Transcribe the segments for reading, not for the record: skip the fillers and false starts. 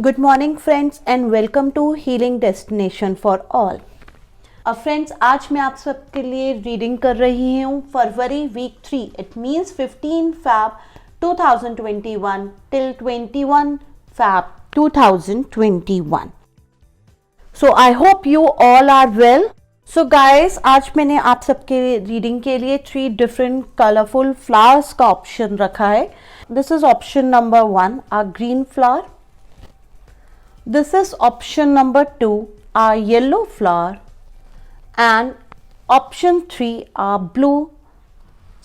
Good morning friends and welcome to healing destination for all. अब friends, आज मैं आप सबके लिए रीडिंग कर रही हूँ फरवरी week 3। It means 15 Feb 2021 till 21 Feb 2021। So I hope you all are well. So guys, आज मैंने आप सबके रीडिंग के लिए 3 डिफरेंट कलरफुल फ्लावर्स का ऑप्शन रखा है। This is option number 1, a green flower. This is option number 2, our yellow flower, and option 3, our blue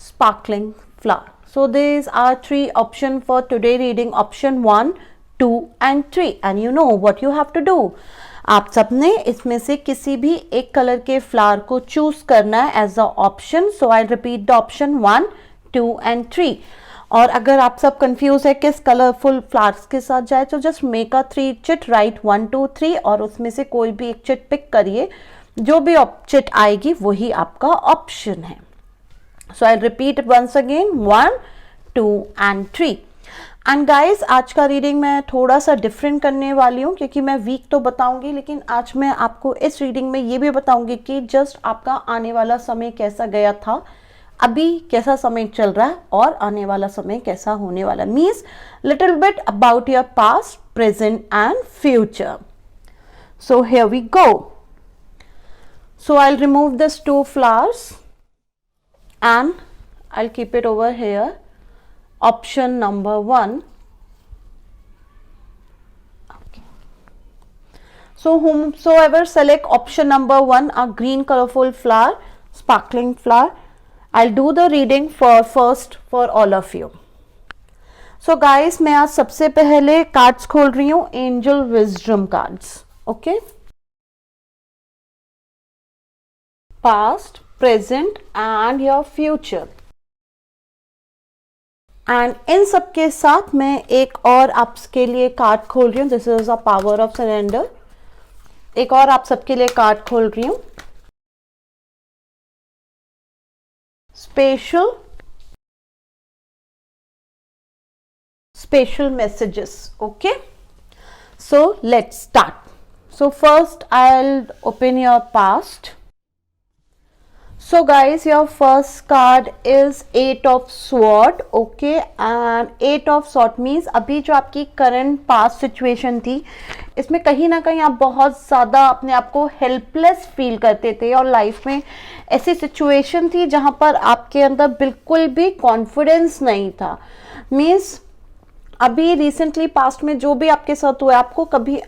sparkling flower. So these are 3 options for today reading, option 1, 2 and 3, and you know what you have to do. आप सबने इसमें से किसी भी एक colour के flower को choose करना है as a option. So I repeat the option 1, 2 and 3. और अगर आप सब कंफ्यूज है किस कलरफुल फ्लावर्स के साथ जाए तो just make a 3 chit, right 1, 2, 3 और उसमें से कोई भी एक चिट पिक करिए. जो भी चिट आएगी वही आपका ऑप्शन है. So I repeat once again 1, 2 and 3. And guys, आज का रीडिंग मैं थोड़ा सा डिफरेंट करने वाली हूँ क्योंकि मैं वीक तो बताऊंगी लेकिन आज मैं आपको इस रीडिंग में ये भी बताऊंगी कि जस्ट आपका आने वाला समय कैसा गया था, अभी कैसा समय चल रहा है और आने वाला समय कैसा होने वाला. Means little bit about your past, present and future. So here we go. So I will remove this 2 flowers and I'll keep it over here. Option number 1. Okay. So whomsoever select option number 1, a green colorful flower, sparkling flower, I'll do the reading first for all of you. So guys, मैं आज सबसे पहले cards खोल रही हूँ, angel wisdom cards. Okay, past, present and your future. And in सब के साथ मैं एक और आपके लिए कार्ड खोल रही हूँ. This is a power of surrender. एक और आप सबके लिए कार्ड खोल रही हूँ. special messages. Okay, so let's start. So first I'll open your past. So guys, your first card is 8 of sword. Okay, and 8 of sword means अभी जो आपकी current past situation थी इसमें कहीं ना कहीं आप बहुत ज़्यादा अपने आप को हेल्पलेस फील करते थे और लाइफ में ऐसी सिचुएशन थी जहाँ पर आपके अंदर बिल्कुल भी कॉन्फिडेंस नहीं था. मीन्स अभी रिसेंटली पास्ट में जो भी आपके साथ हुआ, आपको कभी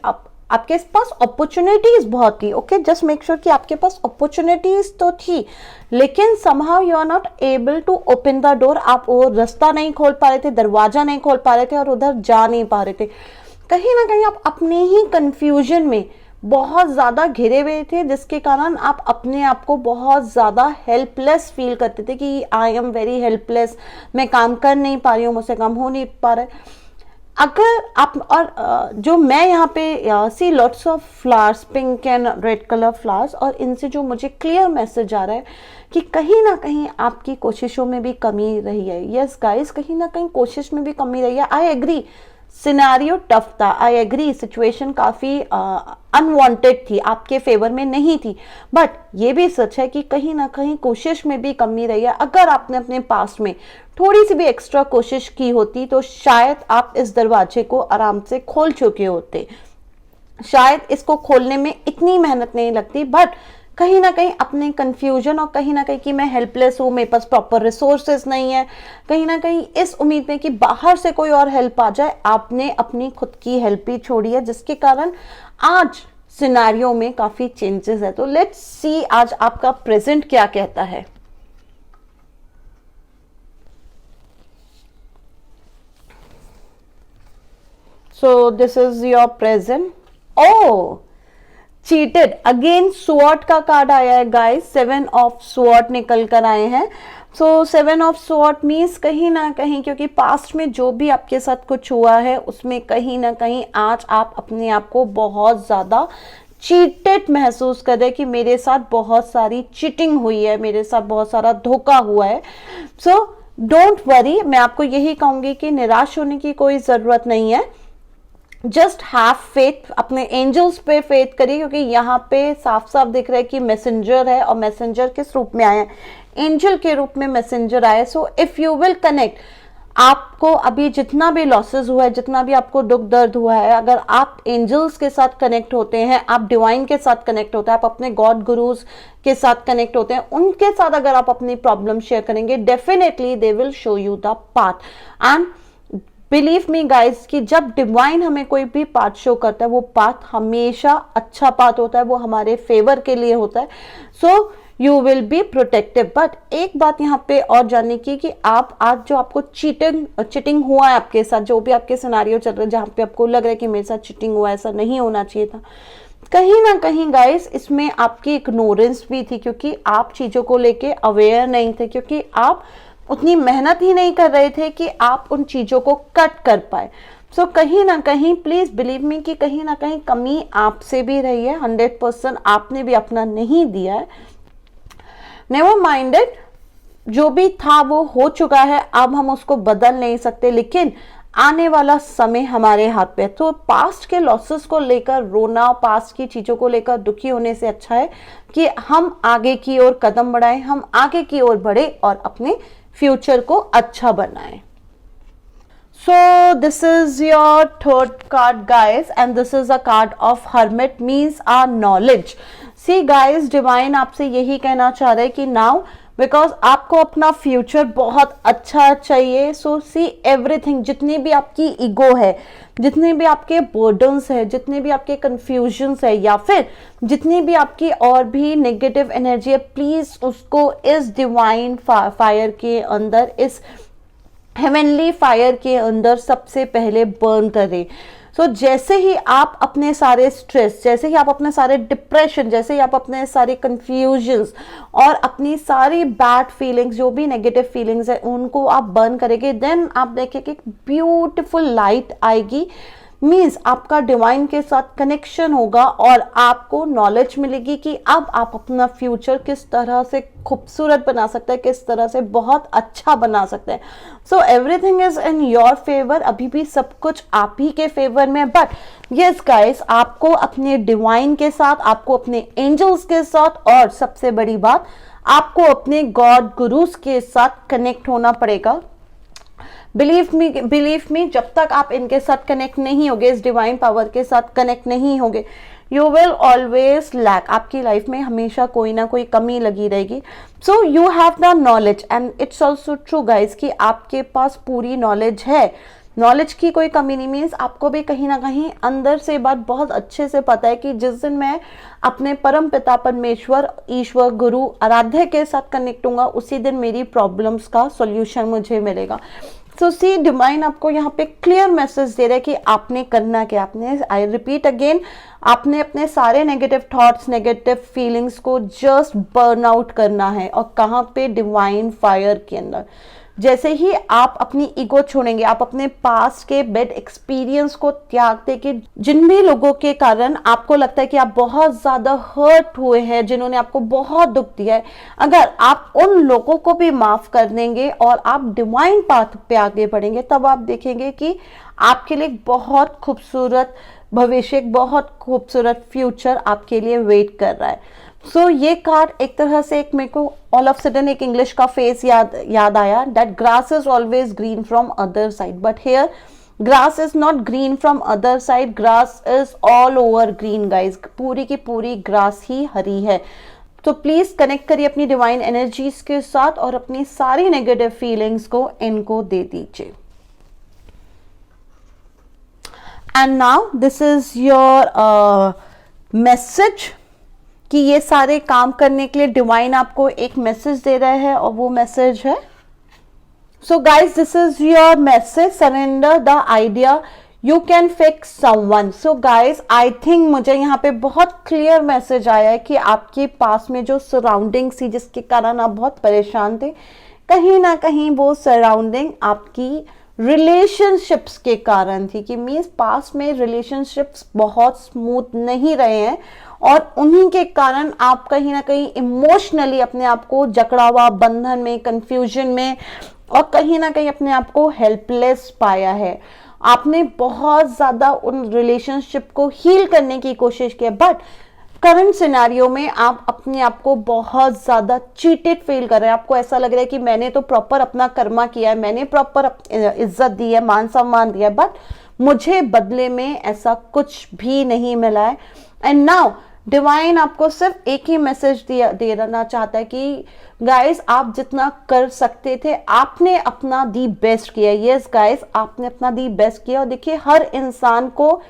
आपके पास अपॉर्चुनिटीज बहुत थी. ओके, जस्ट मेक श्योर कि आपके पास अपॉर्चुनिटीज तो थी लेकिन somehow you are not able to open the door. आप वो रास्ता नहीं खोल पा रहे थे, दरवाजा नहीं खोल पा रहे थे और उधर जा नहीं पा रहे थे. कहीं ना कहीं आप अपने ही कंफ्यूजन में बहुत ज़्यादा घिरे हुए थे जिसके कारण आप अपने आप को बहुत ज़्यादा हेल्पलेस फील करते थे कि आई एम वेरी हेल्पलेस, मैं काम कर नहीं पा रही हूँ, मुझसे काम हो नहीं पा रहा है. अगर आप और जो मैं यहाँ पे see lots of flowers, pink and red colour flowers, और इनसे जो मुझे क्लियर मैसेज आ रहा है कि कहीं ना कहीं आपकी कोशिशों में भी कमी रही है. यस गाइस, कहीं ना कहीं कोशिश में भी कमी रही है. आई एग्री, सिनेरियो टफ था. आई एग्री, सिचुएशन काफ़ी अनवांटेड थी, आपके फेवर में नहीं थी. बट ये भी सच है कि कहीं ना कहीं कोशिश में भी कमी रही है. अगर आपने अपने पास्ट में थोड़ी सी भी एक्स्ट्रा कोशिश की होती तो शायद आप इस दरवाजे को आराम से खोल चुके होते. शायद इसको खोलने में इतनी मेहनत नहीं लगती. बट कहीं ना कहीं अपने कंफ्यूजन और कहीं ना कहीं कि मैं हेल्पलेस हूँ, मेरे पास प्रॉपर रिसोर्सेज नहीं है, कहीं ना कहीं इस उम्मीद में कि बाहर से कोई और हेल्प आ जाए, आपने अपनी खुद की हेल्प ही छोड़ी है जिसके कारण आज सिनेरियो में काफ़ी चेंजेस है. तो लेट्स सी आज आपका प्रेजेंट क्या कहता है. So this is your present. Oh, cheated again. Sword का कार्ड आया है गाइस. 7 ऑफ स्वॉर्ड निकल कर आए हैं. सो 7 ऑफ स्वॉर्ड मीन्स कहीं ना कहीं क्योंकि पास्ट में जो भी आपके साथ कुछ हुआ है उसमें कहीं ना कहीं आज आप अपने आप को बहुत ज़्यादा चीटेड महसूस कर रहे हैं कि मेरे साथ बहुत सारी चीटिंग हुई है, मेरे साथ बहुत सारा धोखा हुआ है. सो डोंट वरी, मैं आपको यही कहूँगी कि निराश होने की कोई ज़रूरत नहीं है. जस्ट हैव फेथ, अपने एंजल्स पे फेथ करिए, क्योंकि यहाँ पे साफ साफ दिख रहा है कि मैसेंजर है, और मैसेंजर किस रूप में आया है, एंजल के रूप में मैसेंजर आया। So if you will connect, आपको अभी जितना भी लॉसेस हुआ है, जितना भी आपको दुख दर्द हुआ है, अगर आप एंजल्स के साथ कनेक्ट होते हैं, आप डिवाइन के साथ कनेक्ट होते हैं, आप अपने गॉड गुरुज के साथ कनेक्ट होते हैं, उनके साथ अगर आप अपनी प्रॉब्लम शेयर करेंगे, definitely they will show you the path. And believe me guys कि जब डिवाइन हमें कोई भी पाथ शो करता है, वो पाथ हमेशा अच्छा पाथ होता है, वो हमारे फेवर के लिए होता है। So you will be protective. But एक बात यहाँ पे और जानने की कि आप आज जो आपको चीटिंग हुआ है आपके साथ, जो भी आपके सिनारियो चल रहे हैं जहाँ पे आपको लग रहा है कि मेरे साथ चीटिंग हुआ है, ऐसा नहीं होना चाहिए था, कहीं ना कहीं गाइस इसमें आपकी इग्नोरेंस भी थी, क्योंकि आप चीजों को लेके अवेयर नहीं थे, क्योंकि आप उतनी मेहनत ही नहीं कर रहे थे कि आप उन चीजों को कट कर पाए। सो कहीं ना कहीं प्लीज बिलीव मी कि कहीं ना कहीं कमी आपसे भी रही है, 100% आपने भी अपना नहीं दिया है। नेवर माइंडेड, जो भी था वो हो चुका है, अब हम उसको बदल नहीं सकते, लेकिन आने वाला समय हमारे हाथ पे है। तो पास्ट के लॉसेस को लेकर रोना, पास्ट की चीजों को लेकर दुखी होने से अच्छा है कि हम आगे की ओर कदम बढ़ाएं, हम आगे की ओर बढ़े और अपने फ्यूचर को अच्छा बनाएं। So this is your third card guys, and this is a card of Hermit, means our knowledge. See guys, divine आपसे यही कहना चाह रहे हैं कि now बिकॉज आपको अपना फ्यूचर बहुत अच्छा चाहिए। सो सी एवरीथिंग, जितनी भी आपकी ईगो है, जितने भी आपके बर्डन्स है, जितने भी आपके कंफ्यूजन्स है, या फिर जितनी भी आपकी और भी नेगेटिव एनर्जी है, प्लीज उसको इस डिवाइन फायर के अंदर, इस हेवनली फायर के अंदर सबसे पहले बर्न करें। सो जैसे ही आप अपने सारे स्ट्रेस, जैसे ही आप अपने सारे डिप्रेशन, जैसे ही आप अपने सारे कंफ्यूजन्स और अपनी सारी बैड फीलिंग्स, जो भी नेगेटिव फीलिंग्स है, उनको आप बर्न करेंगे, देन आप देखेंगे कि ब्यूटीफुल लाइट आएगी। मीन्स आपका डिवाइन के साथ कनेक्शन होगा और आपको नॉलेज मिलेगी कि अब आप अपना फ्यूचर किस तरह से खूबसूरत बना सकते हैं, किस तरह से बहुत अच्छा बना सकते हैं। सो everything is in your favour, अभी भी सब कुछ आप ही के फेवर में। बट यस गाइस, आपको अपने डिवाइन के साथ, आपको अपने एंजल्स के साथ, और सबसे बड़ी बात, आपको अपने गॉड गुरुज के साथ कनेक्ट होना पड़ेगा। बिलीव मी, जब तक आप इनके साथ कनेक्ट नहीं होगे, इस डिवाइन पावर के साथ कनेक्ट नहीं होगे, यू विल ऑलवेज लैक, आपकी लाइफ में हमेशा कोई ना कोई कमी लगी रहेगी। So you have the knowledge, and it's also true guys कि आपके पास पूरी नॉलेज है, नॉलेज की कोई कमी नहीं। मीन्स आपको भी कहीं ना कहीं अंदर से बात बहुत अच्छे से पता है कि जिस दिन मैं अपने परम पिता परमेश्वर, ईश्वर, गुरु, आराध्य के साथ कनेक्ट होऊंगा, उसी दिन मेरी प्रॉब्लम्स का सॉल्यूशन मुझे मिलेगा। सो सी डिवाइन आपको यहाँ पे क्लियर मैसेज दे रहा है कि आपने करना क्या। आपने, आई रिपीट अगेन, आपने अपने सारे नेगेटिव थॉट्स, नेगेटिव फीलिंग्स को जस्ट बर्न आउट करना है। और कहाँ पे? डिवाइन फायर के अंदर। जैसे ही आप अपनी ईगो छोड़ेंगे, आप अपने पास्ट के बैड एक्सपीरियंस को त्याग दे के, जिन भी लोगों के कारण आपको लगता है कि आप बहुत ज्यादा हर्ट हुए हैं, जिन्होंने आपको बहुत दुख दिया है, अगर आप उन लोगों को भी माफ कर देंगे और आप डिवाइन पाथ पे आगे बढ़ेंगे, तब आप देखेंगे कि आपके लिए बहुत खूबसूरत भविष्य, बहुत खूबसूरत फ्यूचर आपके लिए वेट कर रहा है। सो ये कार्ड एक तरह से, एक मेरे को ऑल ऑफ सडन एक इंग्लिश का फेस याद आया, that grass is always green from other side, but here grass is not green from other side, grass is all over green guys, पूरी की पूरी ग्रास ही हरी है। तो प्लीज कनेक्ट करिए अपनी डिवाइन एनर्जीज के साथ और अपनी सारी नेगेटिव फीलिंग्स को इनको दे दीजिए। And now this is your message कि ये सारे काम करने के लिए डिवाइन आपको एक मैसेज दे रहा है, और वो मैसेज है, so guys this is your message, surrender the idea you can fix someone. So guys I think मुझे यहाँ पे बहुत क्लियर मैसेज आया है कि आपके पास में जो सराउंडिंग थी, जिसके कारण आप बहुत परेशान थे, कहीं ना कहीं वो सराउंडिंग आपकी रिलेशनशिप्स के कारण थी। कि मीन्स पास में रिलेशनशिप्स बहुत स्मूथ नहीं रहे हैं, और उन्हीं के कारण आप कहीं ना कहीं इमोशनली अपने आप को जकड़ा हुआ, बंधन में, कंफ्यूजन में, और कहीं ना कहीं अपने आप को हेल्पलेस पाया है। आपने बहुत ज़्यादा उन रिलेशनशिप को हील करने की कोशिश की, बट करंट सिनेरियो में आप अपने आप को बहुत ज़्यादा चीटेड फील कर रहे हैं। आपको ऐसा लग रहा है कि मैंने तो प्रॉपर अपना कर्मा किया है, मैंने प्रॉपर इज्जत दी है, मान सम्मान दिया है, बट मुझे बदले में ऐसा कुछ भी नहीं मिला है। एंड नाउ डिवाइन आपको सिर्फ एक ही मैसेज देना चाहता है कि गाइस, आप जितना कर सकते थे आपने अपना दी बेस्ट किया। यस गाइस, आपने अपना दी बेस्ट किया। और देखिए, हर इंसान को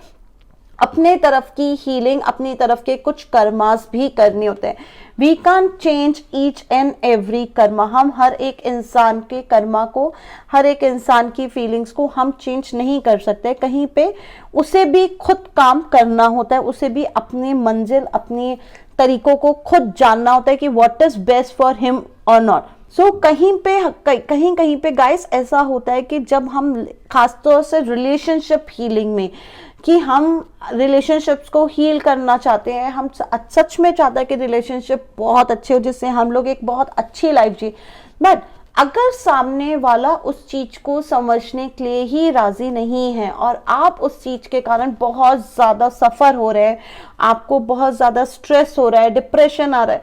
अपने तरफ की हीलिंग, अपनी तरफ के कुछ कर्मास भी करने होते हैं। We can change each and every karma. हम हर एक इंसान के कर्मा को, हर एक इंसान की फीलिंग्स को हम चेंज नहीं कर सकते। कहीं पे उसे भी खुद काम करना होता है, उसे भी अपनी मंजिल, अपनी तरीकों को खुद जानना होता है कि what is best for him और नॉट। सो कहीं पे गाइस ऐसा होता है कि जब हम खासतौर से रिलेशनशिप हीलिंग में, कि हम रिलेशनशिप्स को हील करना चाहते हैं, हम सच में चाहते हैं कि रिलेशनशिप बहुत अच्छे हो, जिससे हम लोग एक बहुत अच्छी लाइफ जी। बट अगर सामने वाला उस चीज को समझने के लिए ही राजी नहीं है और आप उस चीज के कारण बहुत ज्यादा सफर हो रहे हैं, आपको बहुत ज्यादा स्ट्रेस हो रहा है, डिप्रेशन आ रहा है,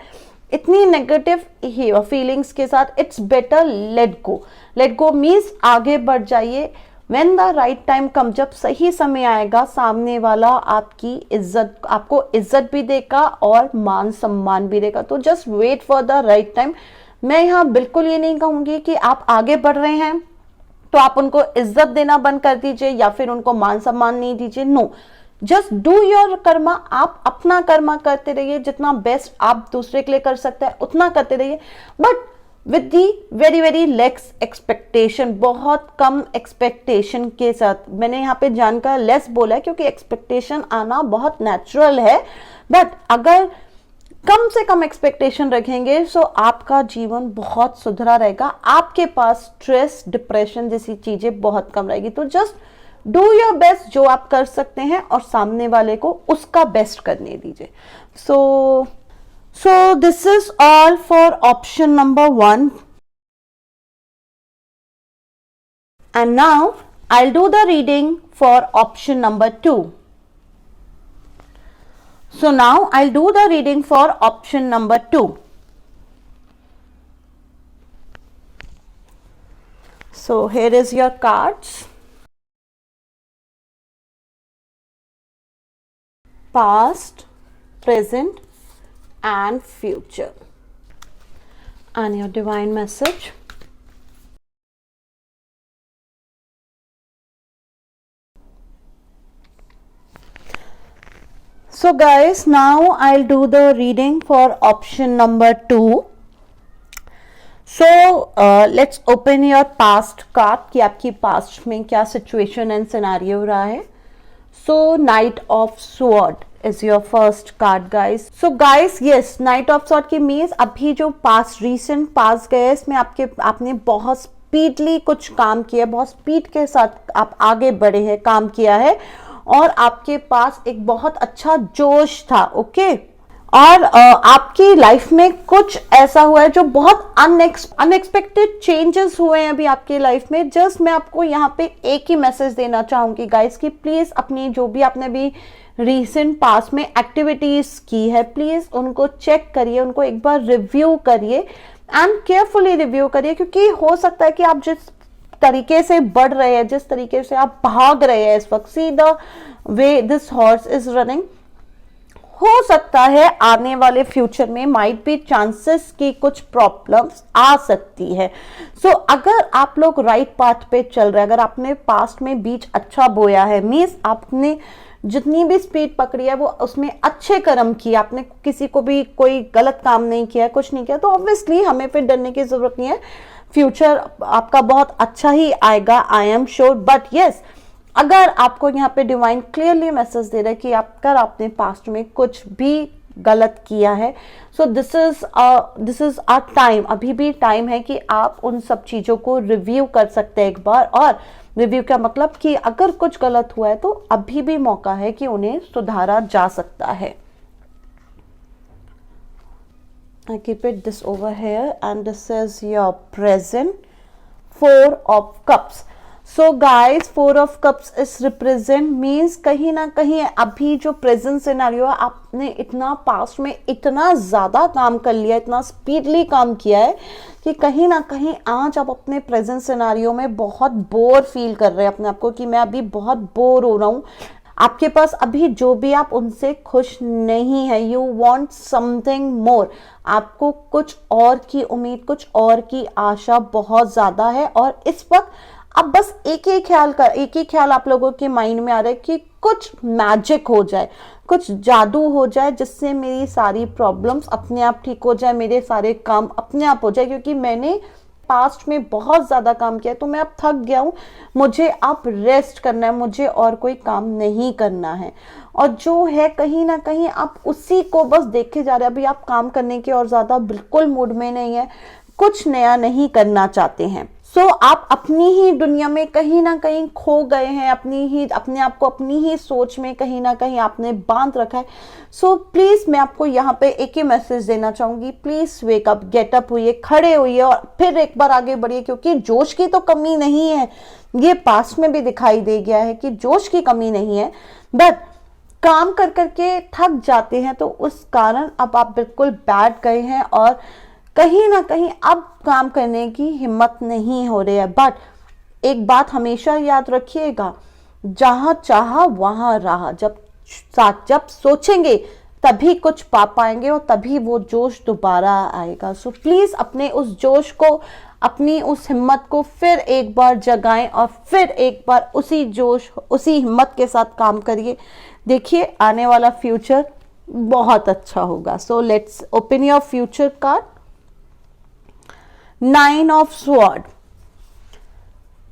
इतनी नेगेटिव फीलिंग्स के साथ, it's better let go. Let go means आगे बढ़ जाइए। When the right time come, जब सही समय आएगा, सामने वाला आपकी इज्जत, आपको इज्जत भी देगा और मान सम्मान भी देगा। तो just wait for the right time. मैं यहाँ बिल्कुल ये नहीं कहूंगी कि आप आगे बढ़ रहे हैं तो आप उनको इज्जत देना बंद कर दीजिए या फिर उनको मान सम्मान नहीं दीजिए। No, just do your karma. आप अपना कर्मा करते रहिए, जितना बेस्ट आप दूसरे के लिए कर सकते हैं उतना करते रहिए, but with the very very less expectation, बहुत कम एक्सपेक्टेशन के साथ। मैंने यहाँ पे जानकर लेस बोला है क्योंकि एक्सपेक्टेशन आना बहुत नेचुरल है, बट अगर कम से कम एक्सपेक्टेशन रखेंगे तो आपका जीवन बहुत सुधरा रहेगा। आपके पास स्ट्रेस, डिप्रेशन जैसी चीजें बहुत कम रहेगी। तो जस्ट डू योर बेस्ट, जो आप कर सकते हैं, और सामने वाले को उसका बेस्ट करने दीजिए। So this is all for option number 1. And now I'll do the reading for option number 2. So now I'll do the reading for option number 2. So here is your cards. Past, present and future, and your divine message. So guys, now I'll do the reading for option number 2. So let's open your past card कि आपकी past में क्या situation and scenario रहा है. So Knight of Sword is your first card guys. So guys, yes, Knight of Sword की means अभी जो past, recent past गए, इसमें आपने बहुत स्पीडली कुछ काम किया, बहुत स्पीड के साथ आप आगे बढ़े हैं, काम किया है, और आपके पास एक बहुत अच्छा जोश था। ओके, और आपकी लाइफ में कुछ ऐसा हुआ है जो बहुत अनएक्सपेक्टेड चेंजेस हुए हैं अभी आपकी लाइफ में। जस्ट मैं आपको यहाँ पे एक ही मैसेज देना चाहूंगी गाइस कि प्लीज अपनी जो भी आपने भी रीसेंट पास्ट में एक्टिविटीज की है, प्लीज उनको चेक करिए, उनको एक बार रिव्यू करिए एंड केयरफुली रिव्यू करिए, क्योंकि हो सकता है कि आप जिस तरीके से बढ़ रहे हैं, जिस तरीके से आप भाग रहे हैं इस वक्त, see the way this horse is running, हो सकता है आने वाले फ्यूचर में माइट बी चांसेस कि कुछ प्रॉब्लम्स आ सकती है। सो अगर आप लोग राइट पाथ पे चल रहे हैं, अगर आपने पास्ट में बीज अच्छा बोया है, मीन्स आपने जितनी भी स्पीड पकड़ी है वो उसमें अच्छे कर्म किए, आपने किसी को भी कोई गलत काम नहीं किया, कुछ नहीं किया, तो ऑब्वियसली हमें फिर डरने की जरूरत नहीं है। फ्यूचर आपका बहुत अच्छा ही आएगा, I am sure. But yes, अगर आपको यहाँ पे डिवाइन क्लियरली मैसेज दे रहा है कि आपने पास्ट में कुछ भी गलत किया है, so this is a time, अभी भी टाइम है कि आप उन सब चीजों को रिव्यू कर सकते हैं एक बार। और रिव्यू का मतलब कि अगर कुछ गलत हुआ है तो अभी भी मौका है कि उन्हें सुधारा जा सकता है। I keep it this over here and this is your present, 4 of Cups. So guys 4 of cups is represent means कहीं ना कहीं अभी जो प्रेजेंट सिनेरियो है, आपने इतना पास्ट में इतना ज़्यादा काम कर लिया, इतना स्पीडली काम किया है कि कहीं ना कहीं आज आप अपने प्रेजेंट सिनेरियो में बहुत बोर फील कर रहे हैं अपने आप को, कि मैं अभी बहुत बोर हो रहा हूँ। आपके पास अभी जो भी आप उनसे खुश नहीं है, यू वॉन्ट समथिंग मोर, आपको कुछ और की उम्मीद, कुछ और की आशा बहुत ज़्यादा है। और इस वक्त अब बस एक ही ख्याल आप लोगों के माइंड में आ रहा है कि कुछ मैजिक हो जाए, कुछ जादू हो जाए, जिससे मेरी सारी प्रॉब्लम्स अपने आप ठीक हो जाए, मेरे सारे काम अपने आप हो जाए, क्योंकि मैंने पास्ट में बहुत ज़्यादा काम किया है, तो मैं अब थक गया हूँ, मुझे अब रेस्ट करना है, मुझे और कोई काम नहीं करना है। और जो है कहीं ना कहीं आप उसी को बस देखे जा रहे हैं, अभी आप काम करने के और ज़्यादा बिल्कुल मूड में नहीं है, कुछ नया नहीं करना चाहते हैं। सो आप अपनी ही दुनिया में कहीं ना कहीं खो गए हैं, अपने आप को अपनी ही सोच में कहीं ना कहीं आपने बांध रखा है। सो प्लीज़ मैं आपको यहाँ पे एक ही मैसेज देना चाहूँगी, please wake up, get up हुइए, खड़े होइए और फिर एक बार आगे बढ़िए, क्योंकि जोश की तो कमी नहीं है, ये पास्ट में भी दिखाई दे गया है कि जोश की कमी नहीं है, बट काम कर करके थक जाते हैं, तो उस कारण अब आप बिल्कुल बैठ गए हैं और कहीं ना कहीं अब काम करने की हिम्मत नहीं हो रही है। बट एक बात हमेशा याद रखिएगा, जहाँ चाहा वहाँ रहा, जब सोचेंगे तभी कुछ पा पाएंगे और तभी वो जोश दोबारा आएगा। सो प्लीज़ अपने उस जोश को, अपनी उस हिम्मत को फिर एक बार जगाएं और फिर एक बार उसी जोश, उसी हिम्मत के साथ काम करिए। देखिए आने वाला फ्यूचर बहुत अच्छा होगा। सो let's open your future card. 9 of sword.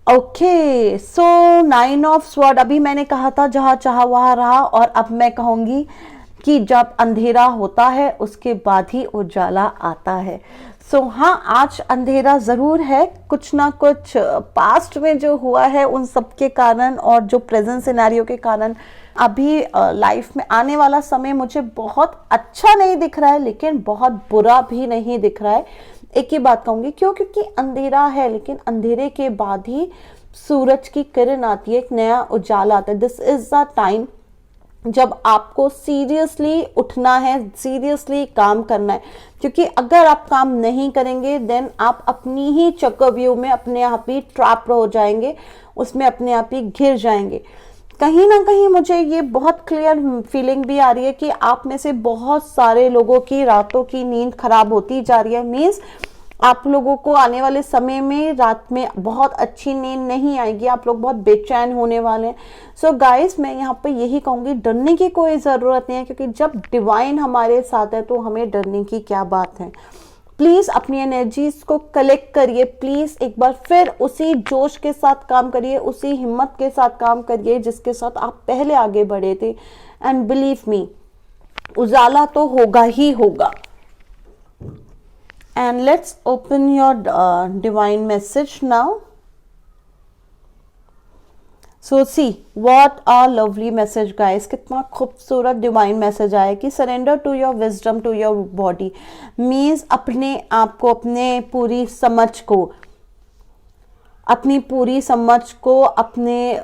Okay, so 9 of sword, अभी मैंने कहा था जहां चाहा वहां रहा, और अब मैं कहूंगी कि जब अंधेरा होता है उसके बाद ही उजाला आता है। सो हाँ, आज अंधेरा ज़रूर है, कुछ ना कुछ पास्ट में जो हुआ है उन सब के कारण और जो प्रेजेंट सिनेरियो के कारण अभी लाइफ में आने वाला समय मुझे बहुत अच्छा नहीं दिख रहा है, लेकिन बहुत बुरा भी नहीं दिख रहा है। एक ही बात कहूँगी, क्योंकि अंधेरा है, लेकिन अंधेरे के बाद ही सूरज की किरण आती है, एक नया उजाला आता है। दिस इज द टाइम जब आपको सीरियसली उठना है, सीरियसली काम करना है, क्योंकि अगर आप काम नहीं करेंगे देन आप अपनी ही चक्रव्यूह में अपने आप ही ट्रैप हो जाएंगे, उसमें अपने आप ही घिर जाएंगे। कहीं ना कहीं मुझे ये बहुत क्लियर फीलिंग भी आ रही है कि आप में से बहुत सारे लोगों की रातों की नींद खराब होती जा रही है। मीन्स आप लोगों को आने वाले समय में रात में बहुत अच्छी नींद नहीं आएगी, आप लोग बहुत बेचैन होने वाले हैं। सो गाइस, मैं यहाँ पे यही कहूँगी, डरने की कोई ज़रूरत नहीं है, क्योंकि जब डिवाइन हमारे साथ है तो हमें डरने की क्या बात है। प्लीज़ अपनी एनर्जीज को कलेक्ट करिए, प्लीज़ एक बार फिर उसी जोश के साथ काम करिए, उसी हिम्मत के साथ काम करिए जिसके साथ आप पहले आगे बढ़े थे। एंड बिलीव मी, उजाला तो होगा ही होगा। And let's open your divine message now. So see what a lovely message guys, कितना खूबसूरत डिवाइन मैसेज आया कि surrender to your wisdom to your body, means अपने आप को, अपने पूरी समझ को अपने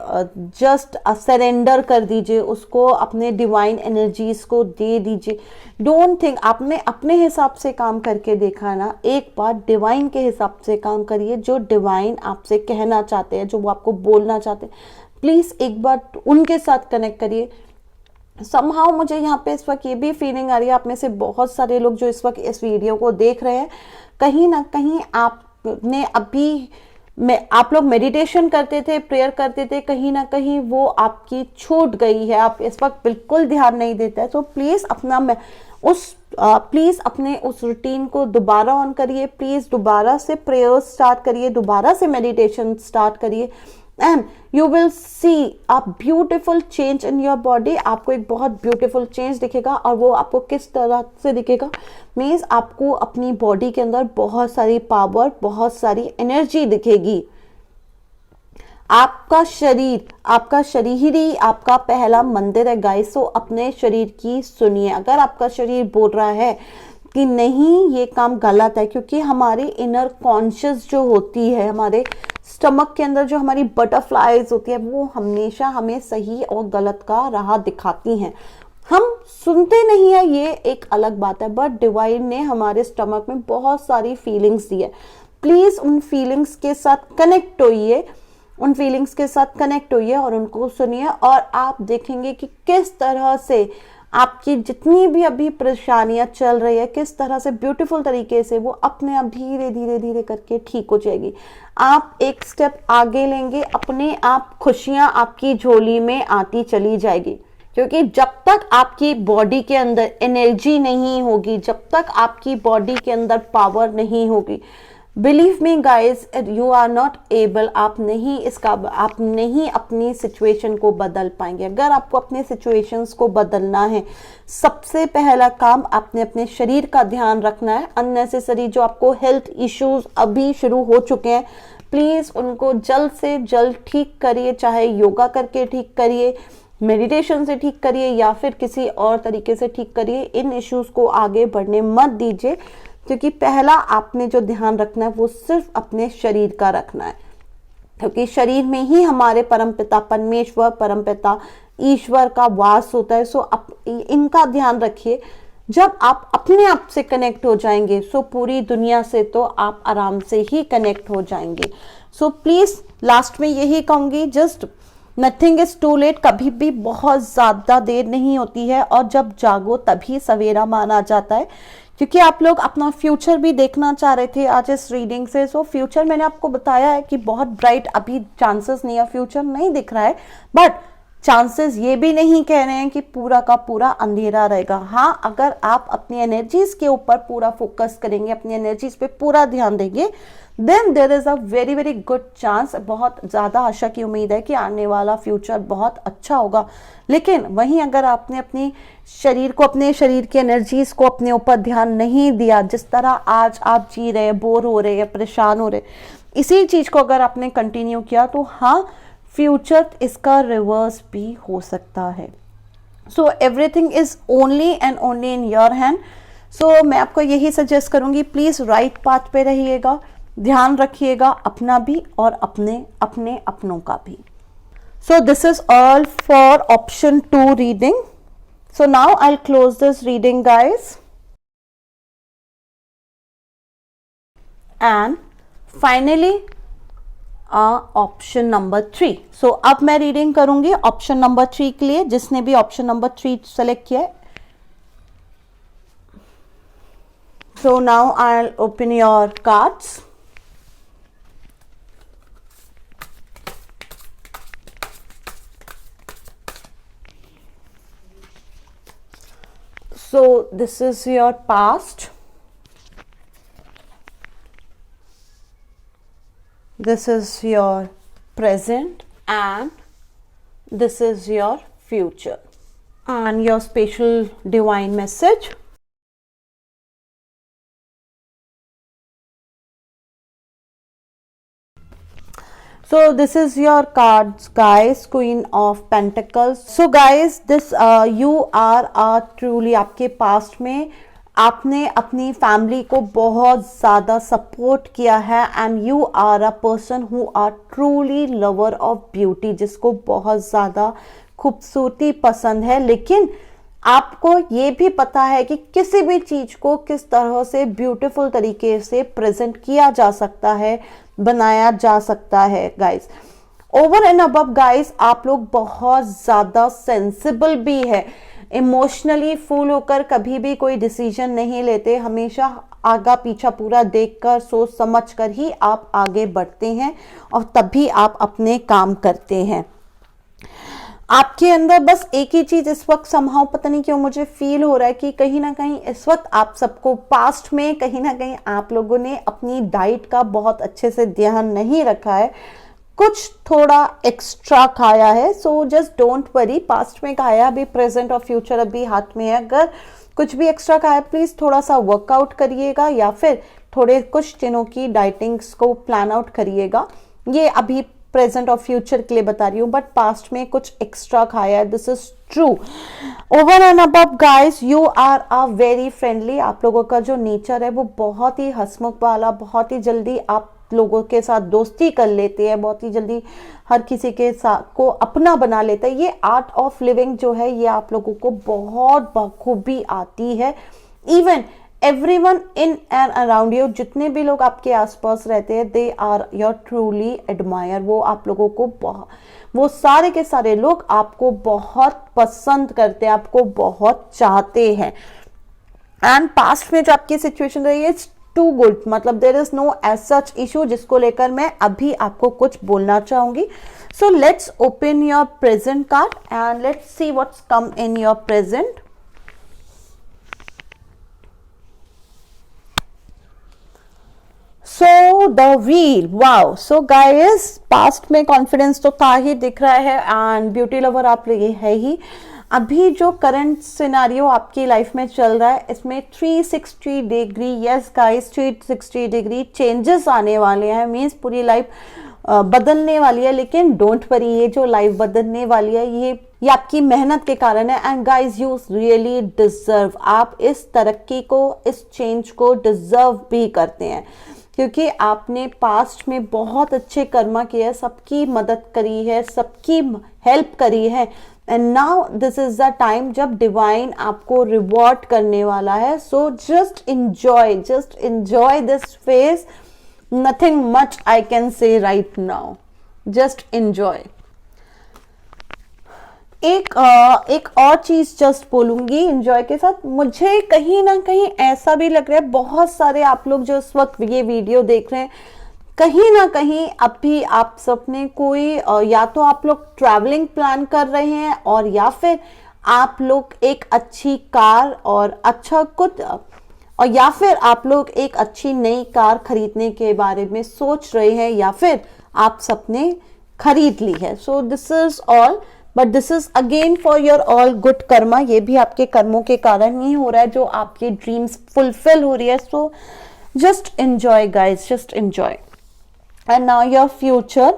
जस्ट सरेंडर कर दीजिए, उसको अपने डिवाइन एनर्जीज को दे दीजिए। डोंट थिंक, आपने अपने हिसाब से काम करके देखा ना, एक बार डिवाइन के हिसाब से काम करिए, जो डिवाइन आपसे कहना चाहते हैं, जो वो आपको बोलना चाहते हैं, प्लीज़ एक बार उनके साथ कनेक्ट करिए। समहाउ मुझे यहाँ पे इस वक्त ये भी फीलिंग आ रही है, आप में से बहुत सारे लोग जो इस वक्त इस वीडियो को देख रहे हैं, कहीं ना कहीं आपने अभी आप लोग मेडिटेशन करते थे, प्रेयर करते थे, कहीं ना कहीं वो आपकी छूट गई है, आप इस वक्त बिल्कुल ध्यान नहीं देते हैं। तो प्लीज़ प्लीज़ अपने उस रूटीन को दोबारा ऑन करिए, प्लीज़ दोबारा से प्रेयर स्टार्ट करिए, दोबारा से मेडिटेशन स्टार्ट करिए, and you will see a beautiful change in your body. आपको एक बहुत ब्यूटिफुल चेंज दिखेगा, और वो आपको किस तरह से दिखेगा, मीन्स आपको अपनी बॉडी के अंदर बहुत सारी पावर, बहुत सारी एनर्जी दिखेगी। आपका शरीर ही आपका पहला मंदिर है गाइस। सो अपने शरीर की सुनिए। अगर आपका शरीर बोल रहा है कि नहीं ये काम गलत है, क्योंकि हमारी इनर कॉन्शियस जो होती है, हमारे स्टमक के अंदर जो हमारी बटरफ्लाईज होती है वो हमेशा हमें सही और गलत का राह दिखाती हैं। हम सुनते नहीं है, ये एक अलग बात है, बट डिवाइन ने हमारे स्टमक में बहुत सारी फीलिंग्स दी है। प्लीज उन फीलिंग्स के साथ कनेक्ट होइए, उन फीलिंग्स के साथ कनेक्ट होइए और उनको सुनिए, और आप देखेंगे कि किस तरह से आपकी जितनी भी अभी परेशानियां चल रही है, किस तरह से ब्यूटीफुल तरीके से वो अपने आप धीरे धीरे धीरे करके ठीक हो जाएगी। आप एक स्टेप आगे लेंगे, अपने आप खुशियां आपकी झोली में आती चली जाएगी। क्योंकि जब तक आपकी बॉडी के अंदर एनर्जी नहीं होगी, जब तक आपकी बॉडी के अंदर पावर नहीं होगी, believe me guys, you are not able, आप नहीं अपनी सिचुएशन को बदल पाएंगे। अगर आपको अपने सिचुएशंस को बदलना है, सबसे पहला काम आपने अपने शरीर का ध्यान रखना है। अननेसेसरी जो आपको हेल्थ इश्यूज अभी शुरू हो चुके हैं, प्लीज उनको जल्द से जल्द ठीक करिए, चाहे योगा करके ठीक करिए, मेडिटेशन से ठीक करिए, या फिर किसी और तरीके से ठीक करिए। इन इश्यूज को आगे बढ़ने मत दीजिए, क्योंकि पहला आपने जो ध्यान रखना है वो सिर्फ अपने शरीर का रखना है, क्योंकि शरीर में ही हमारे परमपिता परमेश्वर, परमपिता ईश्वर का वास होता है। सो इनका ध्यान रखिए। जब आप अपने आप से कनेक्ट हो जाएंगे, सो पूरी दुनिया से तो आप आराम से ही कनेक्ट हो जाएंगे। सो प्लीज लास्ट में यही कहूंगी, just nothing is too late. कभी भी बहुत ज्यादा देर नहीं होती है, और जब जागो तभी सवेरा माना जाता है। क्योंकि आप लोग अपना फ्यूचर भी देखना चाह रहे थे आज इस रीडिंग से। सो फ्यूचर मैंने आपको बताया है कि बहुत ब्राइट अभी चांसेस नहीं है, फ्यूचर नहीं दिख रहा है, बट चांसेस ये भी नहीं कह रहे हैं कि पूरा का पूरा अंधेरा रहेगा। हाँ, अगर आप अपनी एनर्जीज के ऊपर पूरा फोकस करेंगे, अपनी एनर्जीज पे पूरा ध्यान देंगे, then there is a very very good chance, बहुत ज्यादा आशा की उम्मीद है कि आने वाला फ्यूचर बहुत अच्छा होगा। लेकिन वहीं अगर आपने अपनी शरीर को, अपने शरीर की एनर्जीज को अपने ऊपर ध्यान नहीं दिया, जिस तरह आज आप जी रहे, बोर हो रहे हैं, परेशान हो रहे, इसी चीज को अगर आपने कंटिन्यू किया, तो हाँ, फ्यूचर इसका रिवर्स भी हो सकता है। So everything is only and only in your hand. So मैं आपको यही सजेस्ट करूंगी, प्लीज राइट पाथ पे रहिएगा, ध्यान रखिएगा अपना भी और अपने अपनों का भी। सो this is all for option 2 reading. So now I'll close this reading, guys, and finally option number 3. सो अब मैं रीडिंग करूंगी ऑप्शन नंबर 3 के लिए, जिसने भी ऑप्शन नंबर 3 सेलेक्ट किया है. So now I'll open your cards. So this is your past, this is your present, and this is your future, and your special divine message. So this is your cards, guys. Queen of Pentacles. So guys, this you are truly, आपके past में आपने अपनी family को बहुत ज़्यादा support किया है, and you are a person who are truly lover of beauty, जिसको बहुत ज़्यादा खूबसूरती पसंद है। लेकिन आपको ये भी पता है कि किसी भी चीज को किस तरह से ब्यूटीफुल तरीके से प्रेजेंट किया जा सकता है, बनाया जा सकता है। Guys, over and above guys, आप लोग बहुत ज्यादा सेंसिबल भी है, इमोशनली फुल होकर कभी भी कोई डिसीजन नहीं लेते, हमेशा आगा पीछा पूरा देखकर सोच समझ कर ही आप आगे बढ़ते हैं, और तभी आप अपने काम करते हैं। आपके अंदर बस एक ही चीज इस वक्त समहाउ, पता नहीं क्यों मुझे फील हो रहा है कि कहीं ना कहीं इस वक्त आप सबको पास्ट में कहीं ना कहीं आप लोगों ने अपनी डाइट का बहुत अच्छे से ध्यान नहीं रखा है, कुछ थोड़ा एक्स्ट्रा खाया है। So just don't worry, past में खाया, अभी प्रेजेंट और फ्यूचर अभी हाथ में है। अगर कुछ भी एक्स्ट्रा खाया, प्लीज थोड़ा सा वर्कआउट करिएगा, या फिर थोड़े कुछ दिनों की डाइटिंग्स को प्लान आउट करिएगा। ये अभी प्रेजेंट और फ्यूचर के लिए बता रही हूँ, बट पास्ट में कुछ एक्स्ट्रा खाया है, this is true. Over and above guys, you are a very friendly, आप लोगों का जो नेचर है वो बहुत ही हंसमुख वाला, बहुत ही जल्दी आप लोगों के साथ दोस्ती कर लेते हैं, बहुत ही जल्दी हर किसी के साथ को अपना बना लेता है। ये आर्ट ऑफ लिविंग जो है ये आप लोगों को बहुत बखूबी आती है। Even everyone in and around you, जितने भी लोग आपके आसपास रहते हैं, they are your truly admire. वो आप लोगों को वो सारे के सारे लोग आपको बहुत पसंद करते हैं, आपको बहुत चाहते हैं। एंड पास्ट में जो आपकी सिचुएशन रही है इट्स टू गुड, मतलब there is no as such issue जिसको लेकर मैं अभी आपको कुछ बोलना चाहूंगी। So let's open your present card and let's see what's come in your present. So the wheel, wow. So guys past में कॉन्फिडेंस तो था ही, दिख रहा है, एंड ब्यूटी लवर आप ये है ही। अभी जो करंट सिनारियो आपकी लाइफ में चल रहा है इसमें 360 degree, yes guys 360 degree changes आने वाले हैं। मीन्स पूरी लाइफ बदलने वाली है। लेकिन डोंट वरी, ये जो लाइफ बदलने वाली है ये आपकी मेहनत के कारण है। And guys you really deserve, आप इस तरक्की को, इस चेंज को डिजर्व भी करते हैं, क्योंकि आपने पास्ट में बहुत अच्छे कर्मा किए हैं, सबकी मदद करी है, सबकी हेल्प करी है। And now this is the time जब डिवाइन आपको रिवॉर्ड करने वाला है। So just enjoy this phase, nothing much I can say right now, just enjoy। एक और चीज जस्ट बोलूंगी एंजॉय के साथ, मुझे कहीं ना कहीं ऐसा भी लग रहा है बहुत सारे आप लोग जो इस वक्त ये वीडियो देख रहे हैं, कहीं ना कहीं अभी आप सबने कोई या तो आप लोग ट्रैवलिंग प्लान कर रहे हैं, और या फिर आप लोग एक अच्छी कार और अच्छा कुछ, और या फिर आप लोग एक अच्छी नई कार खरीदने के बारे में सोच रहे हैं, या फिर आप सबने खरीद ली है। So this is all, but this is again for your all good Karma. ये भी आपके कर्मों के कारण ही हो रहा है जो आपके ड्रीम्स फुलफिल हो रही है। So just enjoy guys, just enjoy. And now your future.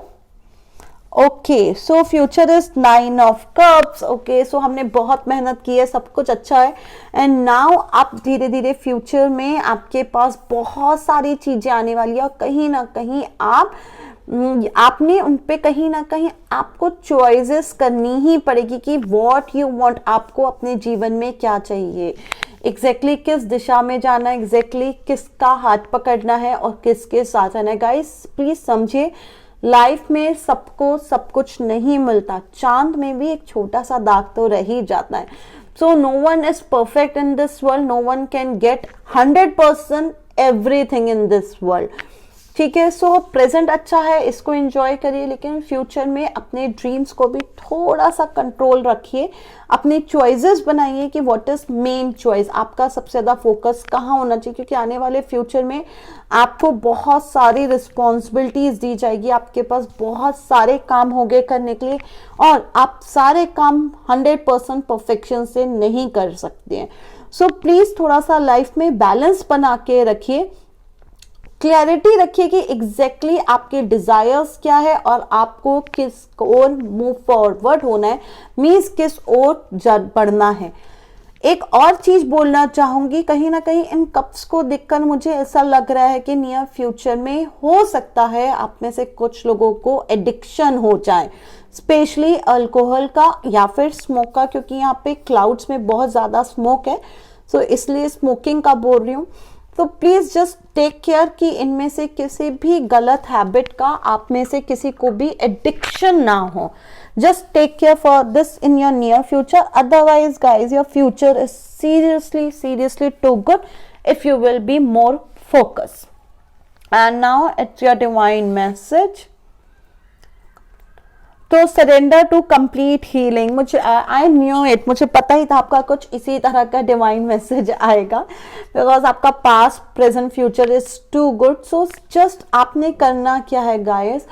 Okay, so future is 9 of cups. Okay, so हमने बहुत मेहनत की है, सब कुछ अच्छा है, एंड नाउ आप धीरे धीरे फ्यूचर में आपके पास बहुत सारी चीजें आने वाली है, और कहीं ना कहीं आपने उन पे कहीं ना कहीं आपको चॉइसेस करनी ही पड़ेगी कि व्हाट यू वांट, आपको अपने जीवन में क्या चाहिए, एग्जैक्टली किस दिशा में जाना है, एग्जैक्टली किसका हाथ पकड़ना है और किसके साथ जाना है। गाइस प्लीज समझिए, लाइफ में सबको सब कुछ नहीं मिलता, चांद में भी एक छोटा सा दाग तो रह ही जाता है। So no one is perfect in this world, no one can get 100% everything in this world. ठीक है, सो प्रेजेंट अच्छा है, इसको एंजॉय करिए, लेकिन फ्यूचर में अपने ड्रीम्स को भी थोड़ा सा कंट्रोल रखिए, अपने चॉइसेस बनाइए कि व्हाट इज मेन चॉइस, आपका सबसे ज्यादा फोकस कहाँ होना चाहिए, क्योंकि आने वाले फ्यूचर में आपको बहुत सारी रिस्पॉन्सिबिलिटीज दी जाएगी, आपके पास बहुत सारे काम होंगे करने के लिए, और आप सारे काम 100% परफेक्शन से नहीं कर सकते हैं। सो प्लीज थोड़ा सा लाइफ में बैलेंस बना के रखिए, क्लैरिटी रखिए कि एग्जैक्टली आपके डिजायर्स क्या है और आपको किस ओर मूव फॉरवर्ड होना है, मीन्स किस ओर बढ़ना है। एक और चीज बोलना चाहूंगी, कहीं ना कहीं इन कप्स को देखकर मुझे ऐसा लग रहा है कि नियर फ्यूचर में हो सकता है आप में से कुछ लोगों को एडिक्शन हो जाए, स्पेशली अल्कोहल का या फिर स्मोक का, क्योंकि यहाँ पे क्लाउड्स में बहुत ज्यादा स्मोक है, सो इसलिए स्मोकिंग का बोल रही हूँ। तो प्लीज जस्ट टेक केयर कि इनमें से किसी भी गलत हैबिट का आप में से किसी को भी एडिक्शन ना हो। Just take care for this in your near future, otherwise guys your future is seriously too good if you will be more focused. And now it's your divine message. तो सरेंडर टू कंप्लीट हीलिंग, मुझे I knew it, मुझे पता ही था आपका कुछ इसी तरह का डिवाइन मैसेज आएगा, बिकॉज आपका past present future is too good. So just आपने करना क्या है guys,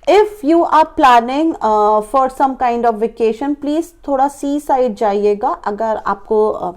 if you are planning for some kind of vacation, please थोड़ा सी साइड जाइएगा अगर आपको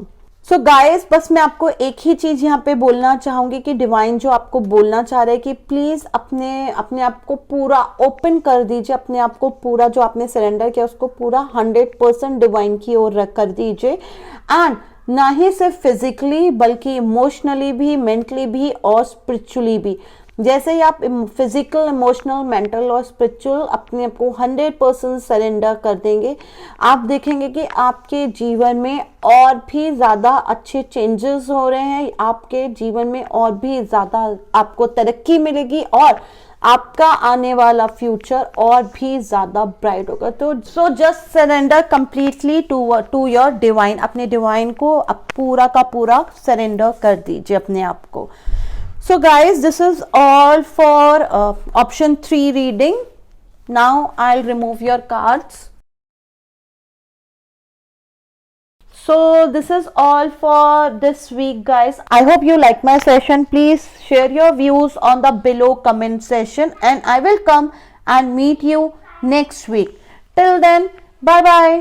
सो गाइस बस मैं आपको एक ही चीज यहाँ पे बोलना चाहूंगी कि डिवाइन जो आपको बोलना चाह रहे हैं कि प्लीज अपने आप को पूरा ओपन कर दीजिए, अपने आप को पूरा जो आपने सरेंडर किया उसको पूरा 100% डिवाइन की ओर कर दीजिए, एंड ना ही सिर्फ फिजिकली बल्कि इमोशनली भी, मेंटली भी और स्पिरिचुअली भी। जैसे ही आप फिजिकल, इमोशनल, मेंटल और स्पिरिचुअल अपने आप को 100% सरेंडर कर देंगे, आप देखेंगे कि आपके जीवन में और भी ज़्यादा अच्छे चेंजेस हो रहे हैं, आपके जीवन में और भी ज़्यादा आपको तरक्की मिलेगी और आपका आने वाला फ्यूचर और भी ज़्यादा ब्राइट होगा। तो so just surrender completely to your divine, अपने डिवाइन को पूरा का पूरा सरेंडर कर दीजिए अपने आप को। So guys, this is all for option 3 reading. Now I'll remove your cards. So this is all for this week, guys. I hope you like my session. Please share your views on the below comment section, and I will come and meet you next week. Till then, bye bye.